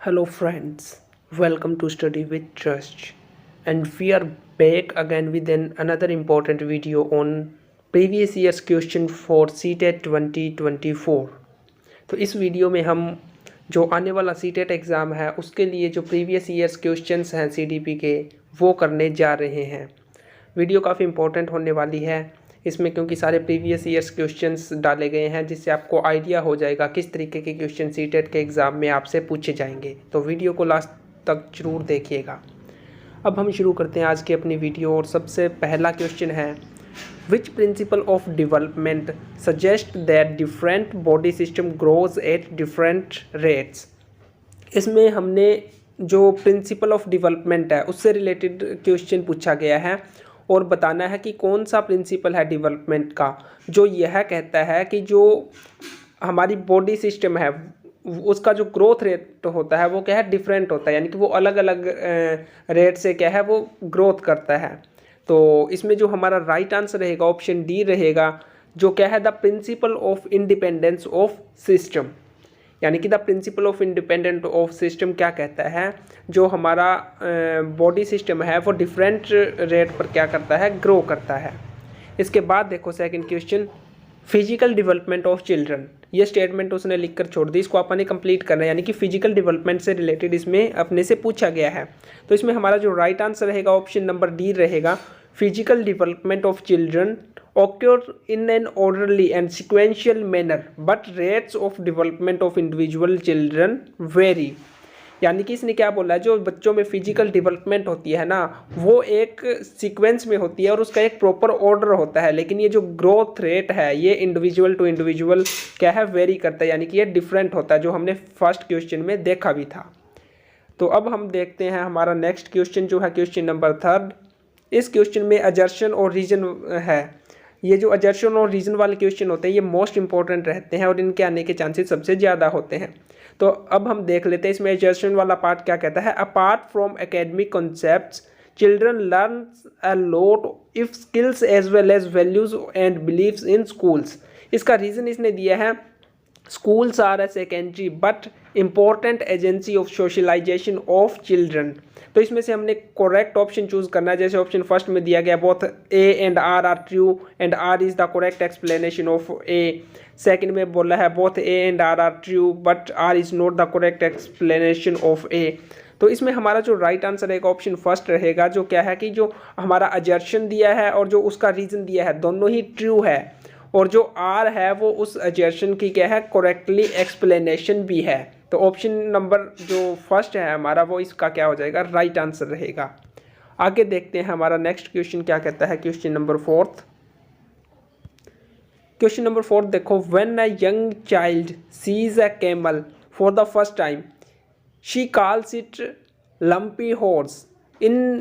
Hello, friends. Welcome to Study with Trust. And we are back again with another important video on previous year's question for CTET 2024. तो इस video में हम जो आने वाला CTET exam है उसके लिए जो प्रीवियस ईयर्स क्वेश्चंस हैं CDP के वो करने जा रहे हैं। वीडियो काफ़ी इंपॉर्टेंट होने वाली है इसमें, क्योंकि सारे प्रीवियस ईयर्स क्वेश्चंस डाले गए हैं जिससे आपको आइडिया हो जाएगा किस तरीके के क्वेश्चन सीटेट के एग्ज़ाम में आपसे पूछे जाएंगे। तो वीडियो को लास्ट तक जरूर देखिएगा। अब हम शुरू करते हैं आज की अपनी वीडियो और सबसे पहला क्वेश्चन है, which principle of development suggest that different body system grows at different rates. इसमें हमने जो प्रिंसिपल ऑफ डेवलपमेंट है उससे रिलेटेड क्वेश्चन पूछा गया है और बताना है कि कौन सा प्रिंसिपल है डेवलपमेंट का जो यह कहता है कि जो हमारी बॉडी सिस्टम है उसका जो ग्रोथ रेट होता है वो क्या है, डिफरेंट होता है, यानी कि वो अलग अलग रेट से क्या है वो ग्रोथ करता है। तो इसमें जो हमारा राइट आंसर रहेगा ऑप्शन डी रहेगा, जो क्या है the principle of independence of system. यानी कि the principle of independent of system क्या कहता है, जो हमारा बॉडी सिस्टम है वो डिफरेंट रेट पर क्या करता है, ग्रो करता है। इसके बाद देखो second question, physical development of children. ये स्टेटमेंट उसने लिखकर छोड़ दी, इसको अपने कंप्लीट करना है, यानी कि फिजिकल डेवलपमेंट से रिलेटेड इसमें अपने से पूछा गया है। तो इसमें हमारा जो राइट आंसर रहेगा ऑप्शन नंबर डी रहेगा, physical development of children occur in an orderly and sequential manner but rates of development of individual children vary। यानी कि इसने क्या बोला है, जो बच्चों में फिजिकल डेवलपमेंट होती है ना वो एक सीक्वेंस में होती है और उसका एक प्रॉपर ऑर्डर होता है, लेकिन ये जो ग्रोथ रेट है ये इंडिविजुअल टू इंडिविजुअल क्या है, वेरी करता है, यानी कि ये डिफरेंट होता है, जो हमने फर्स्ट क्वेश्चन में देखा भी था। तो अब हम देखते हैं हमारा नेक्स्ट क्वेश्चन जो है क्वेश्चन नंबर थर्ड। इस क्वेश्चन में अजर्शन और रीजन है। ये जो अजर्शन और रीजन वाले क्वेश्चन होते हैं ये मोस्ट इंपॉर्टेंट रहते हैं और इनके आने के चांसेस सबसे ज़्यादा होते हैं। तो अब हम देख लेते हैं इसमें अजर्शन वाला पार्ट क्या कहता है, apart from academic concepts children learn a lot of skills as well as values and beliefs in schools. इसका रीज़न इसने दिया है, schools are a secondary but important agency of socialization of children। तो इसमें से हमने करेक्ट ऑप्शन चूज करना है, जैसे ऑप्शन फर्स्ट में दिया गया both A and R are true and R is the correct explanation of A. Second में बोला है both A and R are true but R is not the correct explanation of A. तो इसमें हमारा जो राइट आंसर रहेगा option first रहेगा, जो क्या है कि जो हमारा अजर्शन दिया है और जो उसका रीजन दिया है दोनों ही ट्रू है, और जो आर है वो उस अजर्शन की क्या है, करेक्टली एक्सप्लेनेशन भी है। तो ऑप्शन नंबर जो फर्स्ट है हमारा वो इसका क्या हो जाएगा, राइट आंसर रहेगा। आगे देखते हैं हमारा नेक्स्ट क्वेश्चन क्या कहता है, question number fourth. Question number fourth देखो, when a young child sees a camel for the first time she calls it lumpy horse. In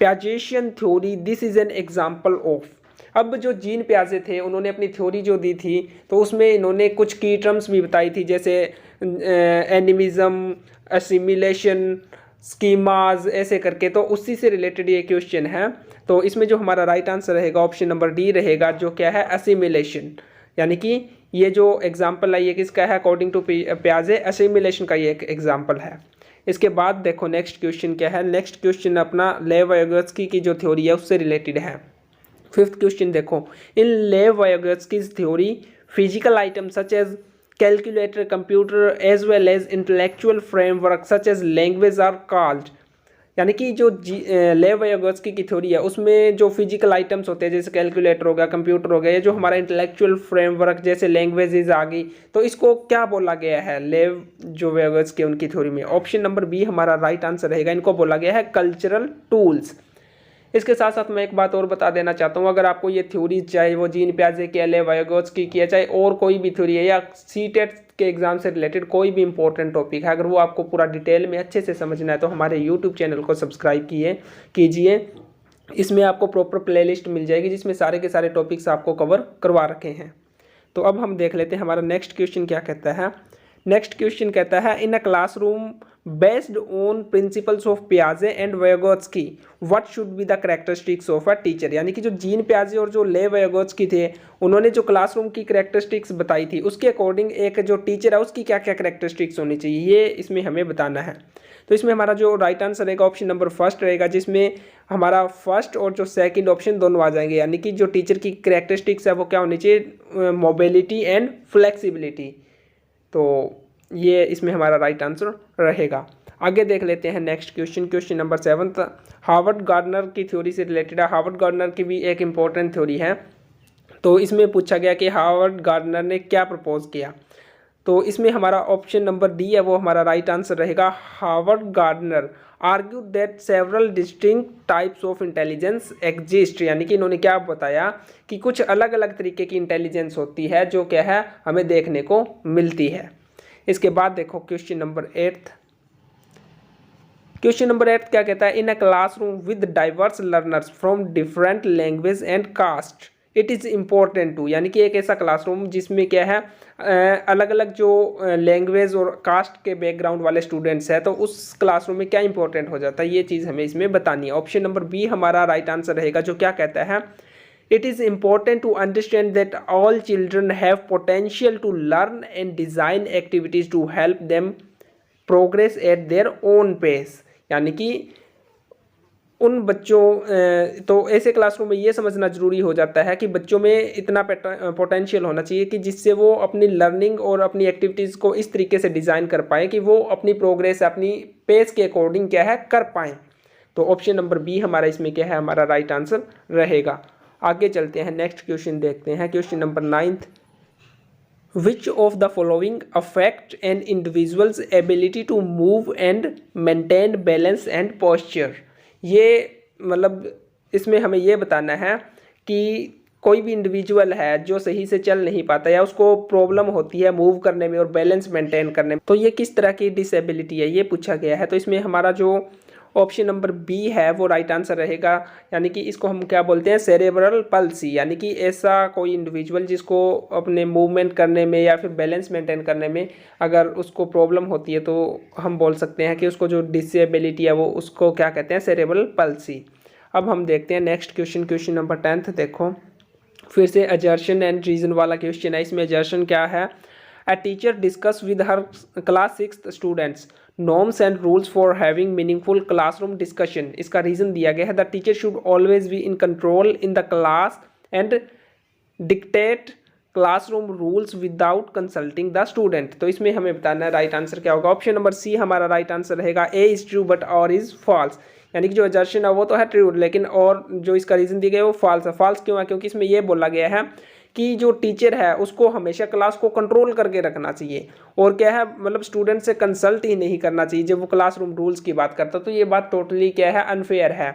Piagetian theory this is an example of. अब जो gene प्याजे थे उन्होंने अपनी theory जो दी थी तो उसमें इन्होंने कुछ की टर्म्स भी बताई थी, जैसे एनिमिज्म, असिमिलेशन, स्कीमाज, ऐसे करके। तो उसी से रिलेटेड ये क्वेश्चन है। तो इसमें जो हमारा राइट आंसर रहेगा ऑप्शन नंबर डी रहेगा, जो क्या है, असिमिलेशन। यानी कि ये जो एग्जाम्पल है ये किसका है, अकॉर्डिंग टू प्याजे असिमिलेशन का ये एक एग्जाम्पल है। इसके बाद देखो नेक्स्ट क्वेश्चन क्या है, नेक्स्ट क्वेश्चन अपना लेव वायगोत्स्की की जो थ्योरी है उससे रिलेटेड है। फिफ्थ क्वेश्चन देखो, in Lev Vygotsky's theory physical item such as calculator, computer as well as intellectual framework such as language are called. यानी कि जो लेव वायगोत्स्की की थ्योरी है उसमें जो फिजिकल आइटम्स होते हैं जैसे कैलकुलेटर हो गया, कंप्यूटर हो गया, ये जो हमारा इंटेलेक्चुअल फ्रेमवर्क जैसे लैंग्वेजेज आ गई, तो इसको क्या बोला गया है लेव जो वायगोत्स्की उनकी थ्योरी में। ऑप्शन नंबर बी हमारा राइट आंसर रहेगा, इनको बोला गया है कल्चरल टूल्स। इसके साथ साथ मैं एक बात और बता देना चाहता हूँ, अगर आपको ये थ्योरी चाहे वो जीन प्याजे की, लेव वायगोत्स्की की, चाहे और कोई भी थ्योरी है या सीटेट के एग्जाम से रिलेटेड कोई भी इंपॉर्टेंट टॉपिक है, अगर वो आपको पूरा डिटेल में अच्छे से समझना है तो हमारे यूट्यूब चैनल को सब्सक्राइब कीजिए। इसमें आपको प्रॉपर प्लेलिस्ट मिल जाएगी जिसमें सारे के सारे टॉपिक्स आपको कवर करवा रखे हैं। तो अब हम देख लेते हैं हमारा नेक्स्ट क्वेश्चन क्या कहता है। नेक्स्ट क्वेश्चन कहता है, in a classroom based on principles of पियाजे and Vygotsky what should be the characteristics of a teacher. यानी कि जो जीन पियाजे और जो ले वाइगोत्स्की थे उन्होंने जो क्लासरूम की कैरेक्टरिस्टिक्स बताई थी उसके अकॉर्डिंग एक जो टीचर है उसकी क्या क्या कैरेक्टरिस्टिक्स होनी चाहिए ये इसमें हमें बताना है। तो इसमें हमारा जो राइट आंसर रहेगा ऑप्शन नंबर फर्स्ट रहेगा, जिसमें हमारा फर्स्ट और जो सेकंड ऑप्शन दोनों आ जाएंगे। यानी कि जो टीचर की कैरेक्टरिस्टिक्स है वो क्या होनी चाहिए, मोबिलिटी एंड फ्लेक्सिबिलिटी। तो ये इसमें हमारा राइट आंसर रहेगा। आगे देख लेते हैं next question, question number 7 Harvard gardener की थ्योरी से रिलेटेड है। हार्वर्ड गार्डनर की भी एक इम्पॉर्टेंट थ्योरी है। तो इसमें पूछा गया कि हार्वर्ड गार्डनर ने क्या प्रपोज किया। तो इसमें हमारा ऑप्शन नंबर डी है वो हमारा राइट आंसर रहेगा। Harvard gardener argue that several distinct types of intelligence exist. यानी कि इन्होंने क्या बताया कि कुछ अलग अलग तरीके की इंटेलिजेंस होती है जो क्या है हमें देखने को मिलती है। इसके बाद देखो क्वेश्चन नंबर 8। क्वेश्चन नंबर 8 क्या कहता है, in a classroom with diverse learners from different language and caste it is important to. यानी कि एक ऐसा क्लासरूम जिसमें क्या है अलग अलग जो लैंग्वेज और कास्ट के बैकग्राउंड वाले स्टूडेंट्स हैं, तो उस क्लासरूम में क्या इंपॉर्टेंट हो जाता है ये चीज़ हमें इसमें बतानी है। ऑप्शन नंबर बी हमारा राइट आंसर रहेगा, जो क्या कहता है it is important to understand that all children have potential to learn and design activities to help them progress at their own pace. यानी कि उन बच्चों तो ऐसे क्लासरूम में ये समझना जरूरी हो जाता है कि बच्चों में इतना पोटेंशियल होना चाहिए कि जिससे वो अपनी लर्निंग और अपनी एक्टिविटीज़ को इस तरीके से डिज़ाइन कर पाएँ कि वो अपनी प्रोग्रेस अपनी पेस के अकॉर्डिंग क्या है कर पाएँ। तो ऑप्शन नंबर बी हमारा इसमें क्या है हमारा राइट आंसर रहेगा। आगे चलते हैं नेक्स्ट क्वेश्चन देखते हैं, question number 9। Which of the following affect an individual's ability to move and maintain balance and posture। ये मतलब इसमें हमें ये बताना है कि कोई भी इंडिविजुअल है जो सही से चल नहीं पाता या उसको प्रॉब्लम होती है मूव करने में और बैलेंस मेंटेन करने में, तो ये किस तरह की डिसेबिलिटी है ये पूछा गया है। तो इसमें हमारा जो ऑप्शन नंबर बी है वो राइट आंसर रहेगा। यानी कि इसको हम क्या बोलते हैं सेरेब्रल पल्सी। यानी कि ऐसा कोई इंडिविजुअल जिसको अपने मूवमेंट करने में या फिर बैलेंस मेंटेन करने में अगर उसको प्रॉब्लम होती है तो हम बोल सकते हैं कि उसको जो डिसेबिलिटी है वो उसको क्या कहते हैं सेरेब्रल पल्सी। अब हम देखते हैं नेक्स्ट क्वेश्चन, क्वेश्चन नंबर 10 देखो फिर से अजर्शन एंड रीजन वाला क्वेश्चन है। इसमें अजर्शन क्या है, a teacher discuss with her class 6 students norms and rules for having meaningful classroom discussion। इसका रीजन दिया गया है the teacher should always be in control in the class and dictate classroom rules without consulting the student. तो इसमें हमें बताना है right answer क्या होगा। ऑप्शन नंबर सी हमारा राइट आंसर रहेगा, ए इज ट्रू बट और इज फॉल्स। यानी कि जो अजर्शन है वो तो है ट्रू लेकिन और जो इसका रीजन दिया गया है वो फॉल्स है। फॉल्स क्यों है, क्योंकि इसमें ये बोला गया है कि जो टीचर है उसको हमेशा क्लास को कंट्रोल करके रखना चाहिए और क्या है मतलब स्टूडेंट से कंसल्ट ही नहीं करना चाहिए जब वो क्लासरूम रूल्स की बात करता। तो ये बात टोटली क्या है अनफेयर है।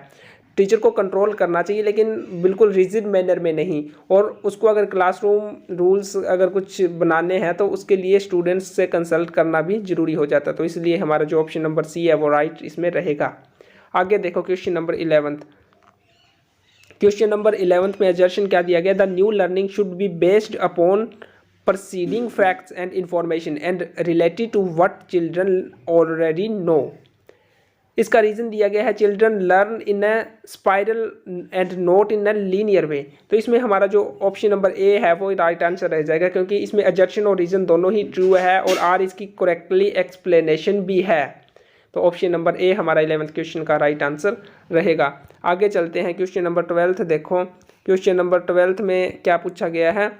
टीचर को कंट्रोल करना चाहिए लेकिन बिल्कुल रिजिड मैनर में नहीं, और उसको अगर क्लासरूम रूल्स अगर कुछ बनाने हैं तो उसके लिए स्टूडेंट्स से कंसल्ट करना भी जरूरी हो जाता है। तो इसलिए हमारा जो ऑप्शन नंबर सी है वो राइट इसमें रहेगा। आगे देखो क्वेश्चन नंबर 11। क्वेश्चन नंबर 11 में अजर्शन क्या दिया गया, the new learning should be based upon preceding facts and information and related to what children already know. इसका रीजन दिया गया है children learn in a spiral and not in a linear way. तो इसमें हमारा जो ऑप्शन नंबर ए है वो राइट आंसर रह जाएगा क्योंकि इसमें अजर्शन और रीजन दोनों ही ट्रू है और आर इसकी करेक्टली एक्सप्लेनेशन भी है। तो ऑप्शन नंबर ए हमारा 11th क्वेश्चन का राइट आंसर रहेगा। आगे चलते हैं क्वेश्चन नंबर 12 देखो। क्वेश्चन नंबर 12 में क्या पूछा गया है,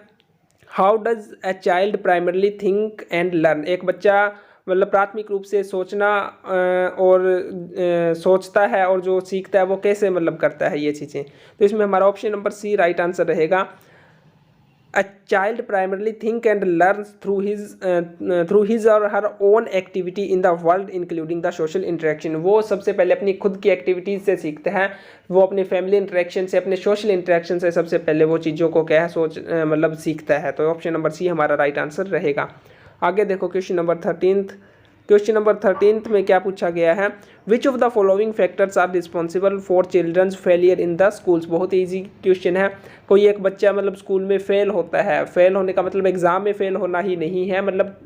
how does a child primarily think and learn. एक बच्चा मतलब प्राथमिक रूप से सोचना और सोचता है और जो सीखता है वो कैसे मतलब करता है ये चीज़ें। तो इसमें हमारा option number C right answer रहेगा, A child primarily think and learns through his or her own activity in the world including the social interaction। वो सबसे पहले अपनी खुद की एक्टिविटीज़ से सीखते हैं, वो अपने फैमिली इंटरेक्शन से अपने सोशल इंटरेक्शन से सबसे पहले वो चीज़ों को क्या है मतलब सीखता है। तो ऑप्शन नंबर सी हमारा राइट आंसर रहेगा। आगे देखो क्वेश्चन नंबर 13। क्वेश्चन नंबर 13 में क्या पूछा गया है, which of the following factors are responsible for children's failure in the schools. बहुत ईजी क्वेश्चन है। कोई एक बच्चा मतलब स्कूल में फेल होता है, फेल होने का मतलब एग्ज़ाम में फेल होना ही नहीं है, मतलब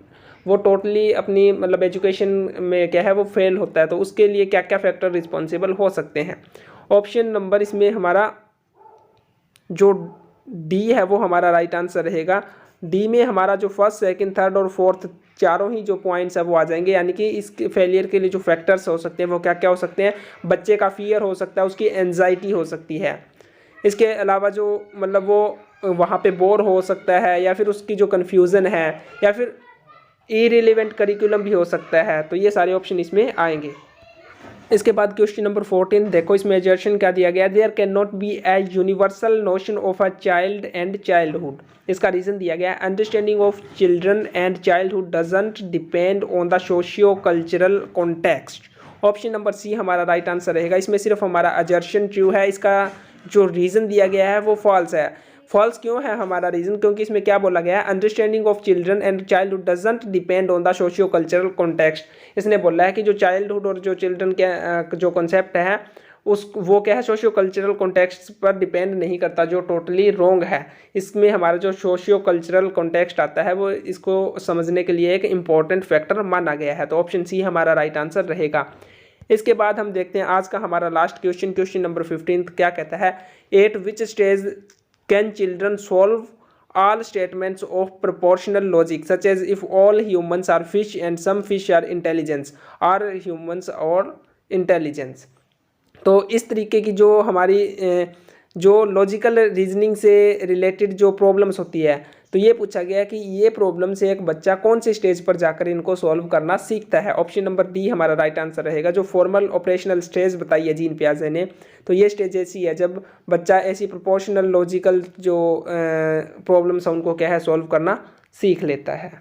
वो टोटली अपनी मतलब एजुकेशन में क्या है वो फेल होता है, तो उसके लिए क्या क्या फैक्टर रिस्पॉन्सिबल हो सकते हैं। ऑप्शन नंबर इसमें हमारा जो डी है वो हमारा राइट आंसर रहेगा। डी में हमारा जो फर्स्ट सेकंड थर्ड और फोर्थ चारों ही जो पॉइंट्स है वो आ जाएंगे, यानी कि इसके फेलियर के लिए जो फैक्टर्स हो सकते हैं वो क्या क्या हो सकते हैं। बच्चे का फियर हो सकता है, उसकी एंजाइटी हो सकती है, इसके अलावा जो मतलब वो वहाँ पे बोर हो सकता है, या फिर उसकी जो कन्फ्यूज़न है, या फिर इरिलेवेंट करिकुलम भी हो सकता है। तो ये सारे ऑप्शन इसमें आएंगे। इसके बाद क्वेश्चन नंबर 14 देखो, इसमें एजर्शन क्या दिया गया, there can not be a universal notion of a child and childhood. इसका रीजन दिया गया है, understanding of children and childhood doesn't depend on the socio cultural context. Option number C हमारा राइट आंसर रहेगा। इसमें सिर्फ हमारा एजर्शन ट्रू है, इसका जो रीज़न दिया गया है वो फॉल्स है। फॉल्स क्यों है हमारा रीज़न, क्योंकि इसमें क्या बोला गया है, understanding of children and childhood doesn't depend on the socio cultural context. इसने बोला है कि जो चाइल्डहुड और जो चिल्ड्रन के जो कॉन्सेप्ट है उस वो क्या है सोशियो कल्चरल कॉन्टेक्स्ट पर डिपेंड नहीं करता, जो टोटली रॉन्ग है। इसमें हमारा जो सोशियो कल्चरल कॉन्टेक्स्ट आता है वो इसको समझने के लिए एक इम्पॉर्टेंट फैक्टर माना गया है। तो ऑप्शन सी हमारा राइट आंसर रहेगा। इसके बाद हम देखते हैं आज का हमारा लास्ट क्वेश्चन, क्वेश्चन नंबर 15 क्या कहता है, eight which stage can children solve all statements of proportional logic such as if all humans are fish and some fish are intelligence, are humans or intelligence। तो इस तरीके की जो हमारी जो लॉजिकल रीजनिंग से रिलेटेड जो प्रॉब्लम्स होती है, तो ये पूछा गया कि ये प्रॉब्लम से एक बच्चा कौन से स्टेज पर जाकर इनको सॉल्व करना सीखता है। ऑप्शन नंबर डी हमारा राइट आंसर रहेगा। जो फॉर्मल ऑपरेशनल स्टेज बताई है जीन पियाजे ने, तो ये स्टेज ऐसी है जब बच्चा ऐसी प्रोपोर्शनल लॉजिकल जो प्रॉब्लम्स है उनको क्या है सॉल्व करना सीख लेता है।